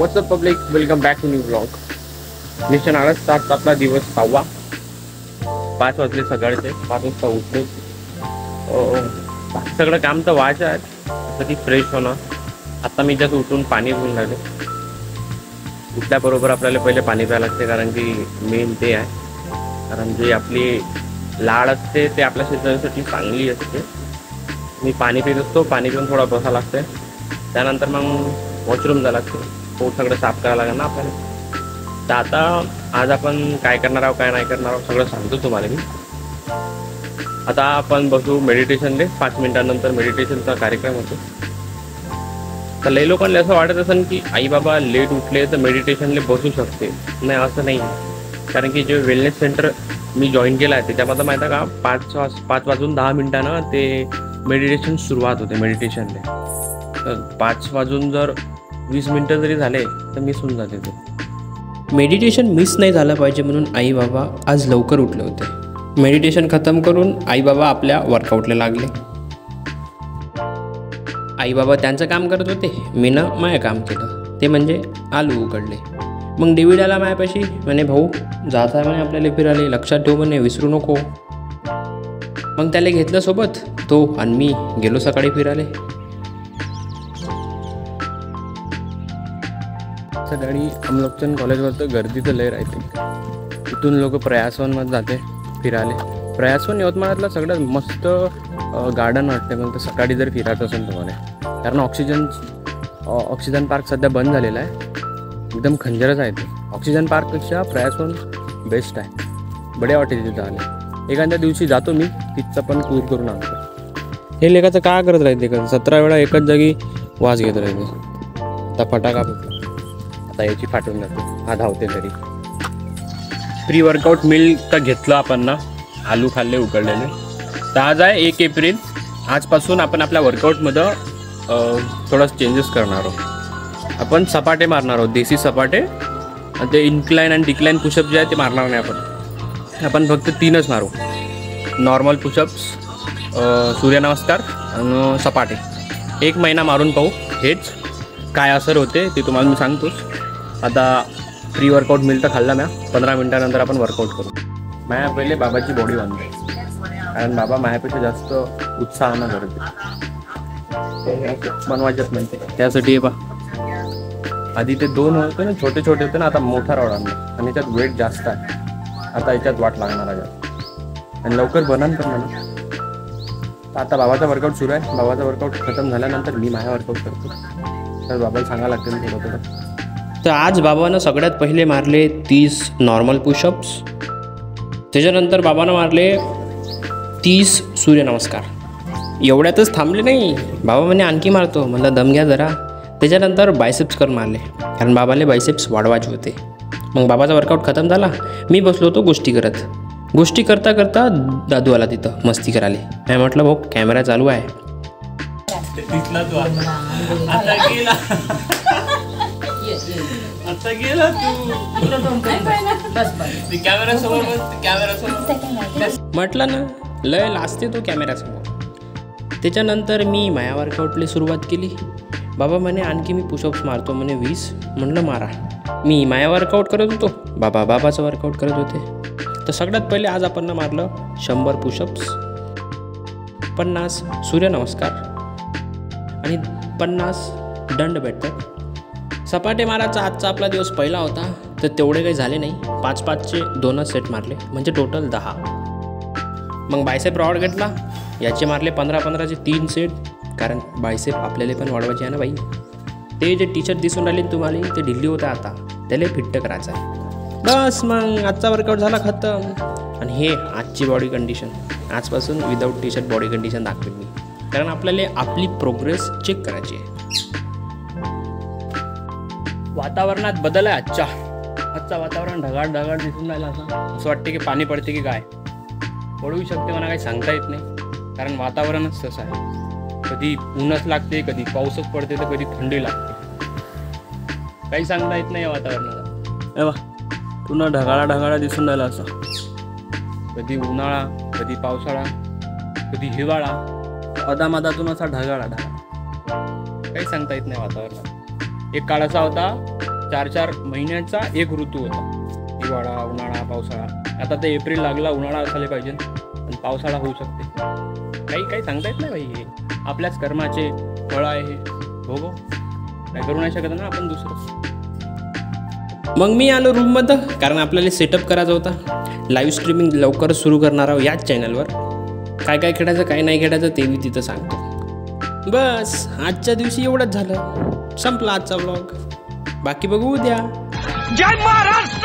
WhatsApp public, welcome back to new blog. निश्चय आळस सात आपला दिवस 6वा. 5 वाजले सकाळचे. 5 वाजता उठलो. सगळं काम तर व्हायचं आहे. कधी फ्रेश होणं. आता मी जस्ट उठून पाणी पिऊन राहिले. उठल्याबरोबर आपल्याला पहिले पाणी प्यायला लागते, कारण की मेन ते आहे. कारण जी आपली लाळ असते ते आपल्या शरीरासाठी चांगली असते. मी पाणी पित असतो. पाणी पिऊन थोडा बसा लागते. त्यानंतर मग वॉशरूम जायला लागते. पोट सगळं साफ करायला लागेल ना आपल्याला. तर आता आज आपण काय करणार आहोत, काय नाही करणार आहोत सगळं सांगतो तुम्हाला मी. आता आपण बसू मेडिटेशनले. 5 मिनिटांनंतर मेडिटेशनचा कार्यक्रम होतो. तर लई लोकांना असं वाटत असेल की आई बाबा लेट उठले तर मेडिटेशनले बसू शकते. नाही, असं नाही. कारण की जे वेलनेस सेंटर मी जॉईन केलं आहे त्याच्यामध्ये माहीत आहे का, 5 वाजून 10 मिनिटानं ते मेडिटेशन सुरुवात होते मेडिटेशनले. तर 5 वाजून जर 20 मिनटं जरी झाले तर मिस होऊन जाते ते. मेडिटेशन मिस नाही झालं पाहिजे म्हणून आई बाबा आज लवकर उठले होते. मेडिटेशन खतम करून आई बाबा आपल्या वर्कआउटला लागले. आई बाबा त्यांचं काम करत होते, मीनं माझं काम केलं. ते म्हणजे आलू उकडले. मग डेव्हिड आला माझ्यापाशी, म्हणे भाऊ जात आहे म्हणे आपल्याला फिरायला, लक्षात ठेव म्हणे, विसरू नको. मग त्याला घेतलं सोबत. तो आणि मी गेलो सकाळी फिरायला. सकाळी अमलोकचंद कॉलेजवर तर गर्दी तर लय राहते. इथून लोक प्रयासवनमध्ये जाते फिरायला. प्रयासवन यवतमाळातलं सगळ्यात मस्त गार्डन वाटते मला तर सकाळी जर फिरायचं असेल तुम्हाला. कारण ऑक्सिजन पार्क सध्या बंद झालेला आहे. एकदम खंजरच आहे ते. ऑक्सिजन पार्कपेक्षा प्रयासवन बेस्ट आहे. बढिया वाटते तिथे जायला. एखाद्या दिवशी जातो मी, तिथचं पण टूर करून आणतो. हे लेखाचं काय करत राहते का, 17 वेळा एकच जागी वास घेत राहते. आता फटाका फुटला. आता याची फाटून जाते. हा धावते तरी. प्री वर्कआउट मिल तर घेतलं आपण ना, आलू खाल्ले उकडलेले. तर आज आहे 1 एप्रिल. आजपासून आपण आपल्या वर्कआउटमध्ये थोडा चेंजेस करणार आहोत. आपण सपाटे मारणार आहोत, देसी सपाटे. ते इन्क्लाइन आणि डिक्लाइन पुशअप जे आहे ते मारणार नाही आपण फक्त 3च मारू. नॉर्मल पुशअप्स, सूर्यनमस्कार आणि सपाटे. 1 महिना मारून पाहू. हेच काय असर होते ते तुम्हाला मी सांगतोच. आता प्री वर्कआउट मिल तर खाल्ला ना. 15 मिनिटानंतर आपण वर्कआउट करू. माया पहिले बाबाची बॉडी बांधते, कारण बाबा मायापेक्षा जास्त उत्साहानं करते. बनवायचंच म्हणते त्यासाठी. बा आधी ते 2 होते ना, छोटे छोटे होते ना, आता मोठा रॉड आणला. आणि याच्यात वेट जास्त आहे. आता याच्यात वाट लागणार आहे आणि लवकर बनन पण म्हणा. आता बाबाचा वर्कआउट सुरू आहे. बाबाचा वर्कआउट खतम झाल्यानंतर मी माझा वर्कआउट करतो. तर बाबाला सांगायला लागते ना थोडं. तर आज बाबानं सगळ्यात पहिले मारले 30 नॉर्मल पुशअप्स. त्याच्यानंतर बाबानं मारले 30 सूर्यनमस्कार. एवढ्यातच थांबले नाही. बाबा म्हणे आणखी मारतो. म्हणलं दम घ्या जरा. त्याच्यानंतर बायसेप्स कर मारले, कारण बाबाले बायसेप्स वाढवायचे होते. मग बाबाचा वर्कआउट खतम झाला. मी बसलो होतो गोष्टी करत. गोष्टी करता करता दादू आला तिथं मस्ती करायला. मी म्हटलं भाऊ कॅमेरा चालू आहे. म्हटलं ना लय लाजते तो कॅमेऱ्यासमोर. त्याच्यानंतर मी माया वर्कआउटला सुरुवात केली. बाबा म्हणे आणखी मी पुशअप्स मारतो म्हणे 20. म्हटलं मारा. मी माया वर्कआउट करत होतो, बाबा बाबाचं वर्कआउट करत होते. तर सगळ्यात पहिले आज आपण मारलं 100 पुशअप्स, 50 सूर्यनमस्कार आणि 50 दंड बैठक. सपाटे मारायचा आजचा आपला दिवस पहिला होता. तर तेवढे काही झाले नाही. 5-5चे 2च सेट मारले, म्हणजे टोटल 10. मग बायसेप रॉड घेतला. याचे मारले 15-15चे 3 सेट, कारण बायसेप आपल्याला पण वाढवायचे आहे ना बाई. ते जे टी शर्ट दिसून राहिले तुम्हाला ते ढिल्ली होतं, आता त्याला फिट्ट करायचं आहे. बस मग आजचा वर्कआउट झाला खतम. आणि हे आजची बॉडी कंडिशन. आजपासून without T shirt body condition दाखवेल मी, कारण आपल्याला आपली प्रोग्रेस चेक करायची आहे. वातावरणात बदल आहे आजचा वातावरण ढगाळ दिसून राहिला. असं वाटते की पाणी पडते की काय. पडू शकते मला काही सांगता येत नाही, कारण वातावरणच तसं आहे. कधी ऊनच लागते, कधी पाऊसच पडते, तर कधी थंडी लागते. काही सांगता येत नाही या वातावरणाला. ए बा पुन्हा ढगाळा दिसून राहिला. असं कधी उन्हाळा, कधी पावसाळा, कधी हिवाळा, अदामदातून असा ढगाळा. काही सांगता येत नाही वातावरणात. एक काळ असा होता 4 महिन्याचा एक ऋतू होता, हिवाळा, उन्हाळा, पावसाळा. आता ते एप्रिल लागला, उन्हाळा असायला पाहिजे आणि पावसाळा होऊ शकते. काही सांगता येत नाही भाई, हे आपल्याच कर्माचे फळ आहे हे. हो काय करू नाही शकत ना आपण दुसरं. मग मी आलो रूममध्ये, कारण आपल्याला सेटअप करायचा होता. लाईव्ह स्ट्रीमिंग लवकरच सुरू करणार आहोत याच चॅनलवर. काय काय खेळायचं काय नाही खेळायचं ते मी तिथं सांगतो. बस आजच्या दिवशी एवढंच झालं, संपला आजचा व्लॉग. बाकी बघू उद्या. जय महाराष्ट्र.